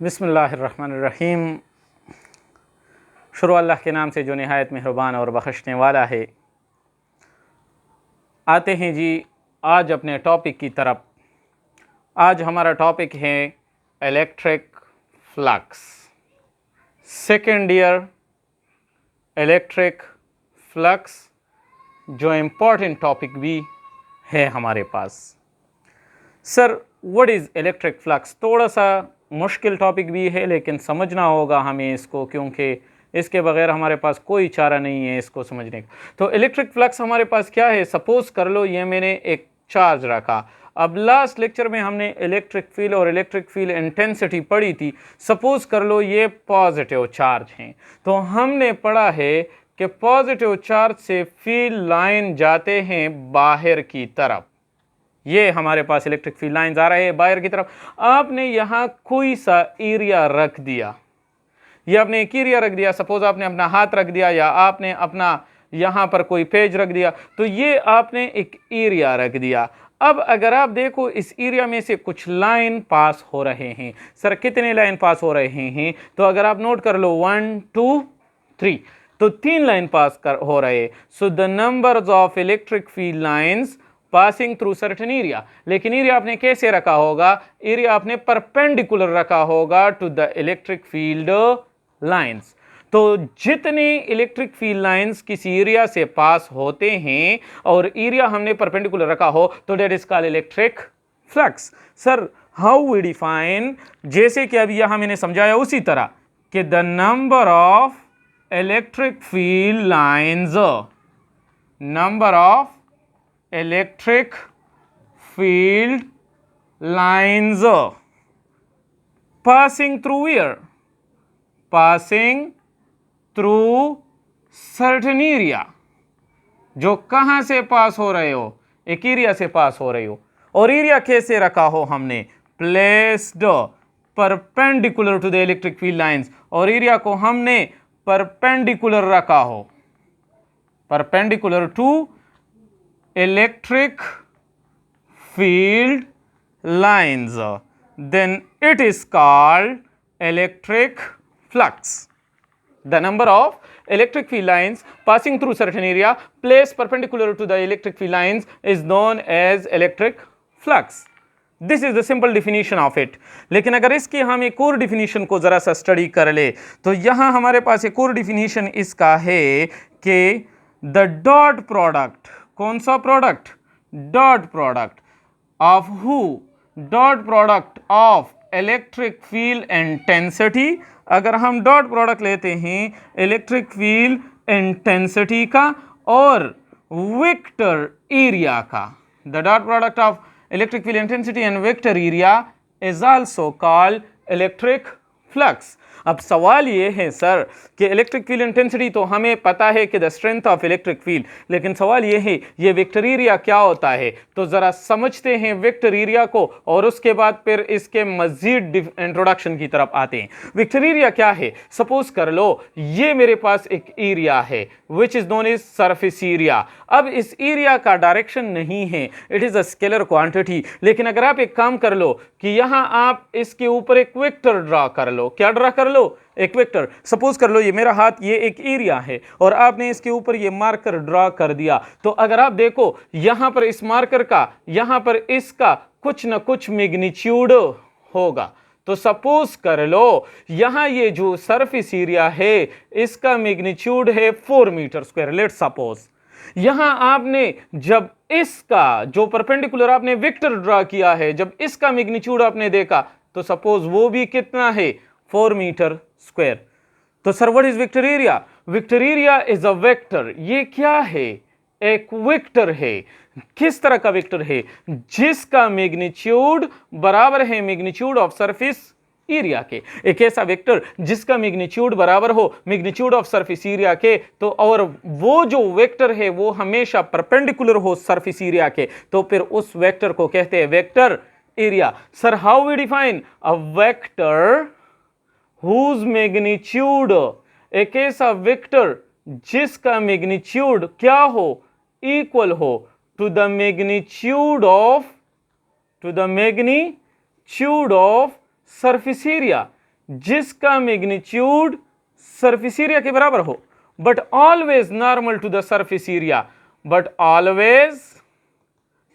बिस्मिल्लाहिर्रहमानिर्रहीम। शुरू अल्लाह के नाम से जो निहायत मेहरबान और बख्शने वाला है। आते हैं जी आज अपने टॉपिक की तरफ। आज हमारा टॉपिक है electric flux, second year electric flux, जो इम्पोर्टेंट टॉपिक भी है हमारे पास। Sir what is electric flux? थोड़ा सा मुश्किल टॉपिक भी है, लेकिन समझना होगा हमें इसको, क्योंकि इसके बगैर हमारे पास कोई चारा नहीं है इसको समझने का। तो इलेक्ट्रिक फ्लक्स हमारे पास क्या है? सपोज कर लो ये मैंने एक चार्ज रखा। अब लास्ट लेक्चर में हमने इलेक्ट्रिक फील्ड और इलेक्ट्रिक फील्ड इंटेंसिटी पढ़ी थी। सपोज कर लो ये पॉजिटिव चार्ज हैं, तो हमने पढ़ा है कि पॉजिटिव चार्ज से फील्ड लाइन जाते हैं बाहर की तरफ। ये हमारे पास इलेक्ट्रिक फील्ड लाइंस आ रहे हैं बाहर की तरफ। आपने यहाँ कोई सा एरिया रख दिया, ये आपने एक एरिया रख दिया, सपोज आपने अपना हाथ रख दिया या आपने अपना यहाँ पर कोई पेज रख दिया, तो ये आपने एक एरिया रख दिया। अब अगर आप देखो इस एरिया में से कुछ लाइन पास हो रहे हैं। सर कितने लाइन पास हो रहे हैं? तो अगर आप नोट कर लो 1 2 3, तो 3 लाइन पास हो रहे। So the numbers of electric field lines passing through certain area. लेकिन एरिया आपने कैसे रखा होगा? एरिया आपने परपेंडिकुलर रखा होगा to the electric field lines. तो जितने इलेक्ट्रिक फील्ड लाइंस किसी एरिया से पास होते हैं और एरिया हमने परपेंडिकुलर रखा हो, तो that is called electric flux. Sir how we define? जैसे कि अभी यहां मैंने समझाया उसी तरह कि the number of electric field lines, number of electric field lines passing through where? Passing through certain area। जो कहां से पास हो रहे हो? एक एरिया से पास हो रहे हो। और एरिया कैसे रखा हो हमने? Placed perpendicular to the electric field lines. और एरिया को हमने परपेंडिकुलर रखा हो, perpendicular to electric field lines, then it is called electric flux. The number of electric field lines passing through certain area placed perpendicular to the electric field lines is known as electric flux. This is the simple definition of it. लेकिन अगर इसकी हम एक और definition को जरा सा study कर ले, तो यहां हमारे पास एक और definition इसका है कि the dot product, कौन सा product? dot product of who? Dot product of electric field intensity. अगर हम डॉट प्रोडक्ट लेते हैं इलेक्ट्रिक फील्ड इंटेंसिटी का और वेक्टर एरिया का, the dot product of electric field intensity and vector area is also called electric flux. अब सवाल ये है सर कि इलेक्ट्रिक फील्ड इंटेंसिटी तो हमें पता है कि the strength of electric field, लेकिन सवाल ये है ये वेक्टर एरिया क्या होता है? तो जरा समझते हैं वेक्टर एरिया को और उसके बाद फिर इसके मजीद इंट्रोडक्शन की तरफ आते हैं। वेक्टर एरिया क्या है? सपोज कर लो ये मेरे पास एक एरिया है which is known as surface area. अब इस एरिया का डायरेक्शन नहीं है, it is a scalar quantity. लेकिन अगर आप एक काम कर लो कि यहां आप इसके ऊपर एक वेक्टर ड्रा कर लो। क्या ड्रा कर लो? एक वेक्टर। सपोज कर लो ये मेरा हाथ, ये एक एरिया है और आपने इसके ऊपर ये मार्कर ड्रा कर दिया। तो अगर आप देखो यहां पर इस मार्कर का, यहां पर इसका कुछ ना कुछ मैग्नीट्यूड होगा। तो सपोज कर लो यहां ये जो सरफेस एरिया है इसका मैग्नीट्यूड है 4 मीटर स्क्वायर। लेट्स सपोज यहां आपने जब इसका जो परपेंडिकुलर आपने वेक्टर ड्रा किया है, जब इसका मैग्नीट्यूड आपने देखा, तो सपोज वो भी कितना है? 4 मीटर स्क्वायर। तो sir what is vector area? Vector area is a vector. ये क्या है? एक वेक्टर है। किस तरह का वेक्टर है? जिसका मैग्नीट्यूड बराबर है मैग्नीट्यूड ऑफ सरफेस एरिया के। एक ऐसा वेक्टर जिसका मैग्नीट्यूड बराबर हो मैग्नीट्यूड ऑफ सरफेस एरिया के, तो और वो जो वेक्टर है वो हमेशा परपेंडिकुलर हो सरफेस एरिया के, तो फिर उस वेक्टर को कहते हैं vector area. Sir how we define a vector whose magnitude, एक ऐसा वेक्टर जिसका मैग्नीट्यूड क्या हो? इक्वल हो to the magnitude of surface area. जिसका मैग्नीट्यूड सरफेस एरिया के बराबर हो, but always normal to the surface area, but always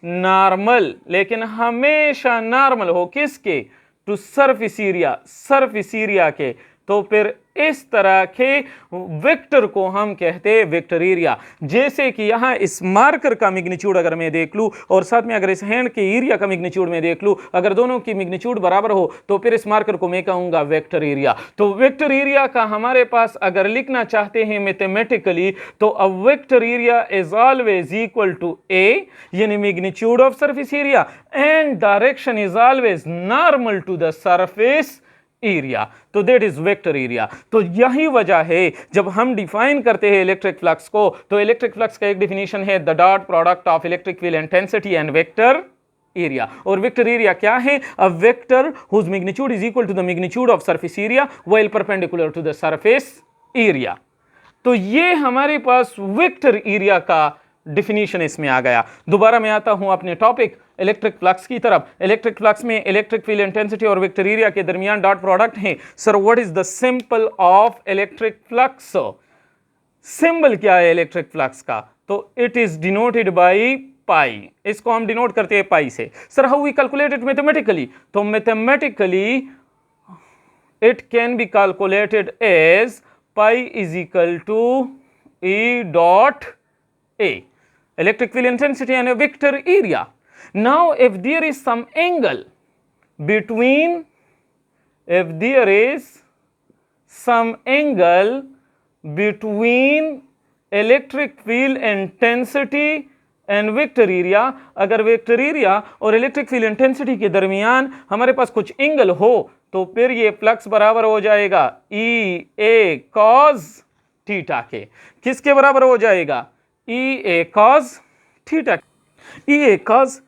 normal, लेकिन हमेशा नॉर्मल हो किसके, टू सरफेस एरिया के, तो फिर इस तरह के वेक्टर को हम कहते हैं वेक्टर एरिया। जैसे कि यहां इस मार्कर का मैग्नीट्यूड अगर मैं देख लूं और साथ में अगर इस हैंड के एरिया का मैग्नीट्यूड मैं देख लूं, अगर दोनों की मैग्नीट्यूड बराबर हो तो फिर इस मार्कर को मैं कहूंगा वेक्टर एरिया। तो वेक्टर एरिया का हमारे पास अगर लिखना चाहते हैं मैथमेटिकली, तो a vector area is always equal to A, यानी magnitude of surface area, and direction is always normal to the surface area, तो दैट इज वेक्टर एरिया। तो यही वजह है जब हम डिफाइन करते हैं इलेक्ट्रिक फ्लक्स को, तो इलेक्ट्रिक फ्लक्स का एक डेफिनेशन है the dot product of electric field intensity and vector area. और वेक्टर एरिया क्या है, a vector whose magnitude is equal to the magnitude of surface area while perpendicular to the surface area. तो ये हमारे पास vector area का definition इसमें आ गया। दोबारा मैं आता हूं अपने टॉपिक इलेक्ट्रिक फ्लक्स की तरफ। इलेक्ट्रिक फ्लक्स में इलेक्ट्रिक फील्ड इंटेंसिटी और वेक्टर एरिया के दरमियान डॉट प्रोडक्ट है। Sir what is the symbol of electric flux? Symbol क्या है इलेक्ट्रिक फ्लक्स का? तो it is denoted by pi, इसको हम डिनोट करते हैं पाई से। Sir how we calculate it mathematically? तो mathematically it can be calculated as pi is equal to E dot A, electric field intensity and a vector area. Now if there is some angle between, if there is some angle between electric field intensity and vector area, अगर vector area और electric field intensity के दरमियान हमारे पास कुछ angle हो, तो फिर ये फ्लक्स बराबर हो जाएगा ई ए कॉस थीटा के। किसके बराबर हो जाएगा? E A cos theta, E A cos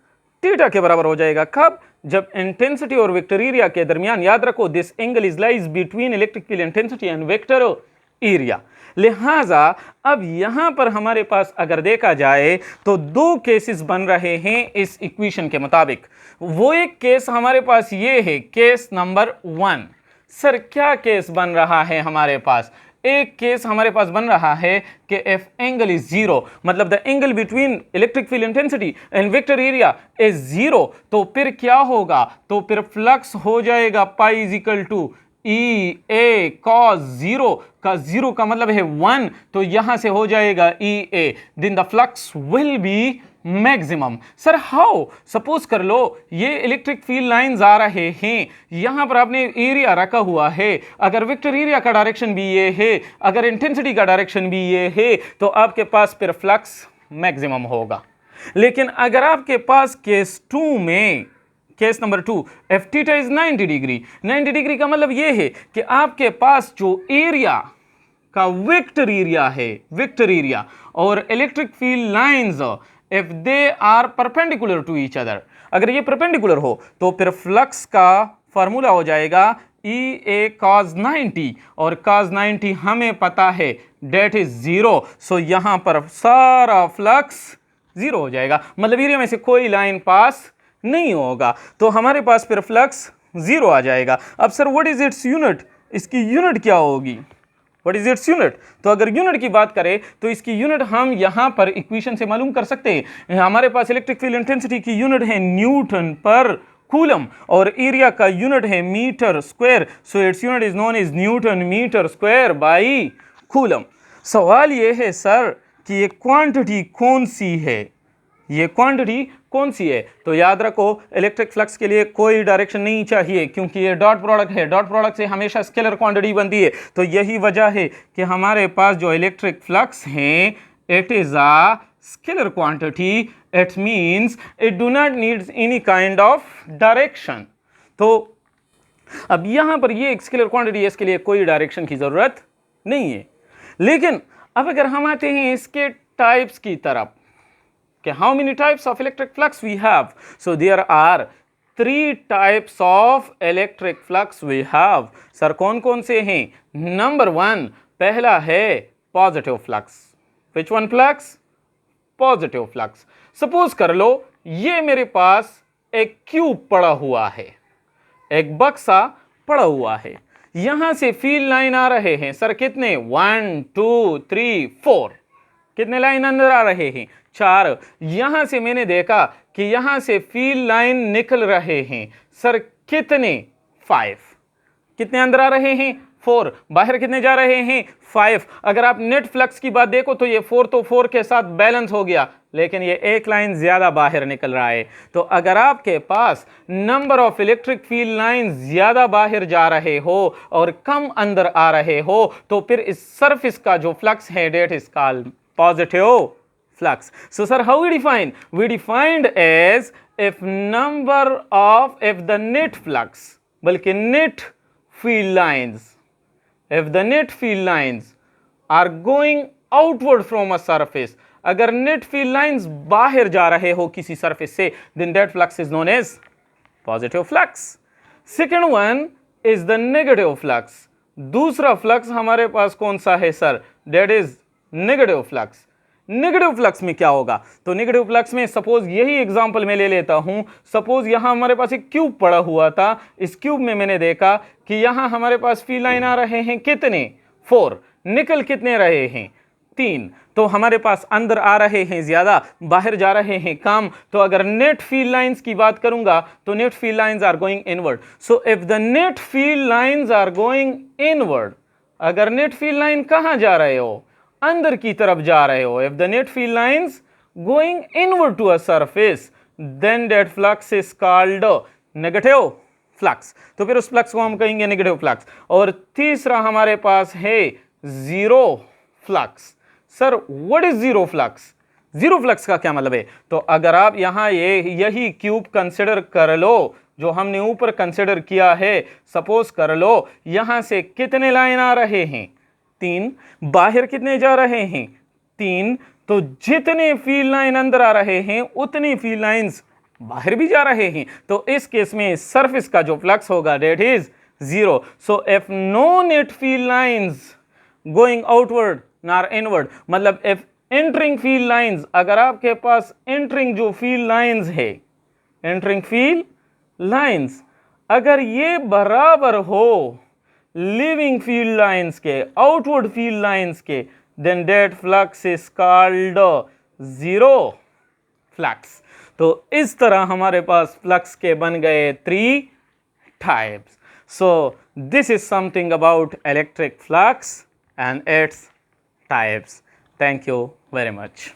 theta के बराबर हो जाएगा। कब? जब इंटेंसिटी और वेक्टर एरिया के दरमियान, याद रखो this angle is lies between electric field intensity and vector area. लिहाजा अब यहां पर हमारे पास अगर देखा जाए तो दो केसेस बन रहे हैं इस इक्वेशन के मुताबिक। वो एक केस हमारे पास ये है, केस नंबर 1। सर क्या केस बन रहा है हमारे पास? एक केस हमारे पास बन रहा है कि इफ एंगल इज जीरो, मतलब the angle between electric field intensity and vector area is zero, तो फिर क्या होगा? तो फिर फ्लक्स हो जाएगा pi is equal to E A cos zero का, जीरो का मतलब है 1, तो यहां से हो जाएगा E A, then the flux will be maximum. Sir how? Suppose कर लो ये इलेक्ट्रिक फील्ड लाइंस आ रहे हैं, यहां पर आपने एरिया रखा हुआ है, अगर वेक्टर एरिया का डायरेक्शन भी ये है, अगर इंटेंसिटी का डायरेक्शन भी ये है, तो आपके पास फिर फ्लक्स मैक्सिमम होगा। लेकिन अगर आपके पास केस 2 में, case number 2, F theta is 90 degree, 90 degree का मतलब यह है कि आपके पास जो एरिया का वेक्टर एरिया है, वेक्टर एरिया और electric field lines, if they are perpendicular to each other, अगर ये परपेंडिकुलर हो तो फिर फ्लक्स का फॉर्मूला हो जाएगा ई ए कॉस 90, और कॉस 90 हमें पता है डेट इज जीरो, सो यहां पर सारा फ्लक्स जीरो हो जाएगा, मतलब एरिया में से कोई लाइन पास नहीं होगा, तो हमारे पास फिर फ्लक्स जीरो आ जाएगा। अब sir what is its unit? इसकी यूनिट क्या होगी? What is its unit? तो अगर यूनिट की बात करें तो इसकी यूनिट हम यहां पर इक्वेशन से मालूम कर सकते हैं। हमारे पास इलेक्ट्रिक फील्ड इंटेंसिटी की यूनिट है न्यूटन पर कूलम और एरिया का यूनिट है metre square, so its unit is known as newton metre square by coulomb. सवाल यह है सर कि ये क्वांटिटी कौन सी है, ये क्वांटिटी कौन सी है? तो याद रखो इलेक्ट्रिक फ्लक्स के लिए कोई डायरेक्शन नहीं चाहिए, क्योंकि ये डॉट प्रोडक्ट है, डॉट प्रोडक्ट से हमेशा स्केलर क्वांटिटी बनती है। तो यही वजह है कि हमारे पास जो इलेक्ट्रिक फ्लक्स है it is a scalar quantity, it means it do not needs any kind of direction. तो अब यहां पर ये एक स्केलर क्वांटिटी है, इसके लिए कोई डायरेक्शन की जरूरत नहीं है। लेकिन अब अगर हम आते हैं इसके टाइप्स की तरफ, Okay, how many types of electric flux we have? So there are 3 types of electric flux we have. Sir कौन कौन से हैं? नंबर 1 पहला है positive flux. Which one flux? Positive flux. Suppose कर लो ये मेरे पास एक क्यूब पड़ा हुआ है, एक बक्सा पड़ा हुआ है, यहां से फील्ड लाइन आ रहे हैं सर कितने 1 2 3 4, कितने लाइन अंदर आ रहे हैं 4। यहां से मैंने देखा कि यहां से फील्ड लाइन निकल रहे हैं सर कितने 5, कितने अंदर आ रहे हैं 4, बाहर कितने जा रहे हैं 5। अगर आप नेट फ्लक्स की बात देखो तो ये 4 तो 4 के साथ बैलेंस हो गया, लेकिन ये एक लाइन ज्यादा बाहर निकल रहा है। तो अगर आपके पास number of electric field line ज्यादा बाहर जा रहे हो और कम अंदर आ रहे हो तो फिर इस सरफेस का जो फ्लक्स है that is called positive flux. So sir, how we define? We defined as if the net flux, बल्कि net field lines, if the net field lines are going outward from a surface, अगर net field lines बाहर जा रहे हो किसी surface से, then that flux is known as positive flux. Second one is the negative flux. दूसरा flux हमारे पास कौन सा है sir? That is negative flux. Negative flux में क्या होगा? तो नेगेटिव फ्लक्स में सपोज यही एग्जांपल मैं ले लेता हूं। सपोज यहां हमारे पास एक क्यूब पड़ा हुआ था, इस क्यूब में मैंने देखा कि यहां हमारे पास फील्ड लाइन आ रहे हैं कितने 4, निकल कितने रहे हैं 3, तो हमारे पास अंदर आ रहे हैं ज्यादा, बाहर जा रहे हैं कम। तो अगर नेट फील्ड लाइंस की बात करूंगा तो net field lines are going inward. So if the net field lines are going inward, अगर नेट फील्ड लाइन कहां जा रहे हो? अंदर की तरफ जा रहे हो। If the net field lines going inward to a surface, then that flux is called negative flux. तो फिर उस फ्लक्स को हम कहेंगे नेगेटिव फ्लक्स। और तीसरा हमारे पास है zero flux. Sir what is zero flux? Zero flux का क्या मतलब है? तो अगर आप यहां यही क्यूब कंसिडर कर लो जो हमने ऊपर कंसिडर किया है, सपोज कर लो यहां से कितने लाइन आ रहे हैं 3, बाहर कितने जा रहे हैं 3, तो जितने फील्ड लाइन अंदर आ रहे हैं उतनी फील्ड लाइंस बाहर भी जा रहे हैं। तो इस केस में सरफेस का जो फ्लक्स होगा that is 0। So if no net field lines going outward nor inward, मतलब इफ एंटरिंग फील्ड लाइंस, अगर आपके पास एंटरिंग जो फील्ड लाइंस है, एंटरिंग फील्ड लाइंस अगर ये बराबर हो लिविंग फील्ड लाइंस के, आउटवर्ड फील्ड लाइंस के, then that flux is called zero flux. तो इस तरह हमारे पास फ्लक्स के बन गए 3 types. So this is something about electric flux and its types. Thank you very much.